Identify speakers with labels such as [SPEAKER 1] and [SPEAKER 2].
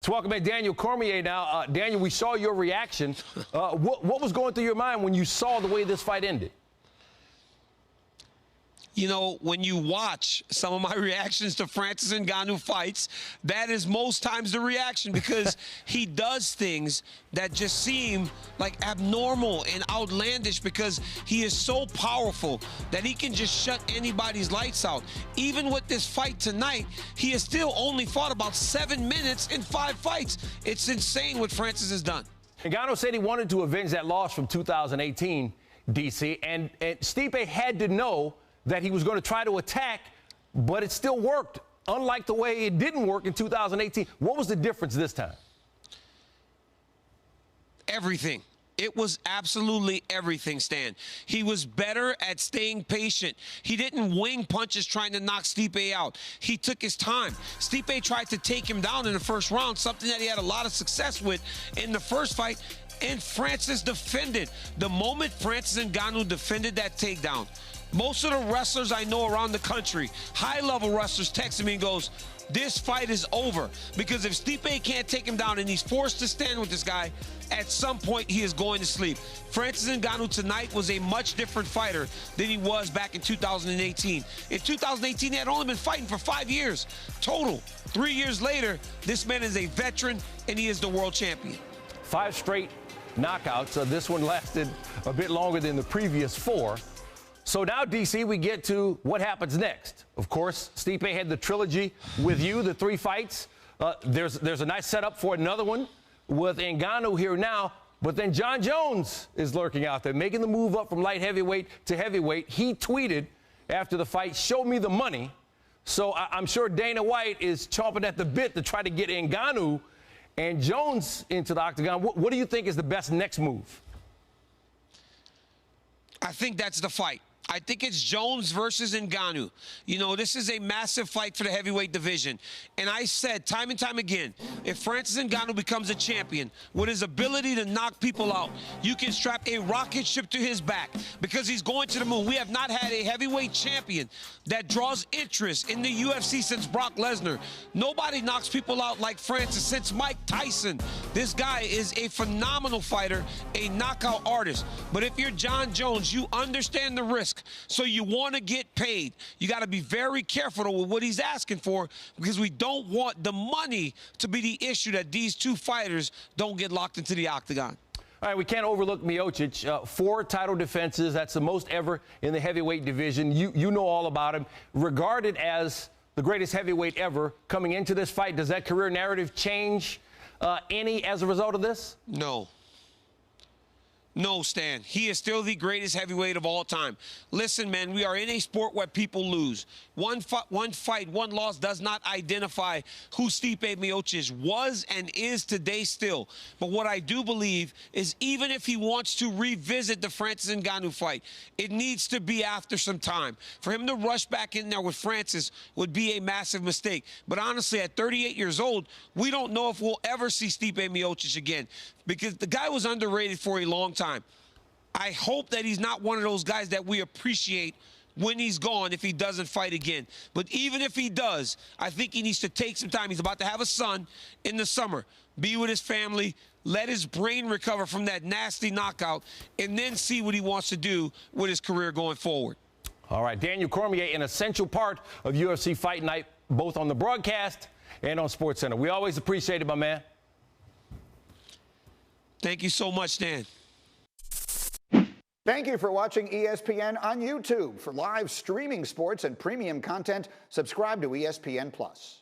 [SPEAKER 1] Let's welcome back Daniel Cormier now. Daniel, we saw your reaction. What was going through your mind when you saw the way this fight ended?
[SPEAKER 2] You know, when you watch some of my reactions to Françis Ngannou fights, that is most times the reaction because he does things that just seem like abnormal and outlandish because he is so powerful that he can just shut anybody's lights out. Even with this fight tonight, he has still only fought about 7 minutes in 5 fights. It's insane what Françis has done.
[SPEAKER 1] Ngannou said he wanted to avenge that loss from 2018, DC, and Stipe had to know that he was going to try to attack, but it still worked, unlike the way it didn't work in 2018. What was the difference this time?
[SPEAKER 2] Everything. It was absolutely everything, Stan. He was better at staying patient. He didn't wing punches trying to knock Stipe out. He took his time. Stipe tried to take him down in the first round, something that he had a lot of success with in the first fight, and Françis defended. The moment Françis Ngannou defended that takedown, most of the wrestlers I know around the country, high-level wrestlers, texted me and goes, this fight is over. Because if Stipe can't take him down and he's forced to stand with this guy, at some point he is going to sleep. Françis Ngannou tonight was a much different fighter than he was back in 2018. In 2018, he had only been fighting for 5 years total. 3 years later, this man is a veteran and he is the world champion.
[SPEAKER 1] 5 straight knockouts. This one lasted a bit longer than the previous 4. So now, DC, we get to what happens next. Of course, Stipe had the trilogy with you, the 3 fights. There's a nice setup for another one with Ngannou here now. But then Jon Jones is lurking out there, making the move up from light heavyweight to heavyweight. He tweeted after the fight, "Show me the money." So I'm sure Dana White is chomping at the bit to try to get Ngannou and Jones into the octagon. What do you think is the best next move?
[SPEAKER 2] I think that's the fight. I think it's Jones versus Ngannou. You know, this is a massive fight for the heavyweight division. And I said time and time again, if Françis Ngannou becomes a champion with his ability to knock people out, you can strap a rocket ship to his back because he's going to the moon. We have not had a heavyweight champion that draws interest in the UFC since Brock Lesnar. Nobody knocks people out like Françis since Mike Tyson. This guy is a phenomenal fighter, a knockout artist. But if you're Jon Jones, you understand the risk. So you want to get paid. You got to be very careful with what he's asking for because we don't want the money to be the issue that these 2 fighters don't get locked into the octagon.
[SPEAKER 1] All right, we can't overlook Miocic. 4 title defenses. That's the most ever in the heavyweight division. You know all about him. Regarded as the greatest heavyweight ever coming into this fight, does that career narrative change any as a result of this?
[SPEAKER 2] No. No, Stan. He is still the greatest heavyweight of all time. Listen, man, we are in a sport where people lose. One fight, one loss does not identify who Stipe Miocic was and is today still. But what I do believe is even if he wants to revisit the Françis Ngannou fight, it needs to be after some time. For him to rush back in there with Françis would be a massive mistake. But honestly, at 38 years old, we don't know if we'll ever see Stipe Miocic again because the guy was underrated for a long time. I hope that he's not one of those guys that we appreciate when he's gone if he doesn't fight again. But even if he does, I think he needs to take some time. He's about to have a son in the summer. Be with his family, let his brain recover from that nasty knockout, and then see what he wants to do with his career going forward.
[SPEAKER 1] All right, Daniel Cormier, an essential part of UFC Fight Night, both on the broadcast and on SportsCenter. We always appreciate it, my man.
[SPEAKER 2] Thank you so much, Dan.
[SPEAKER 3] Thank you for watching ESPN on YouTube. For live streaming sports and premium content, subscribe to ESPN+.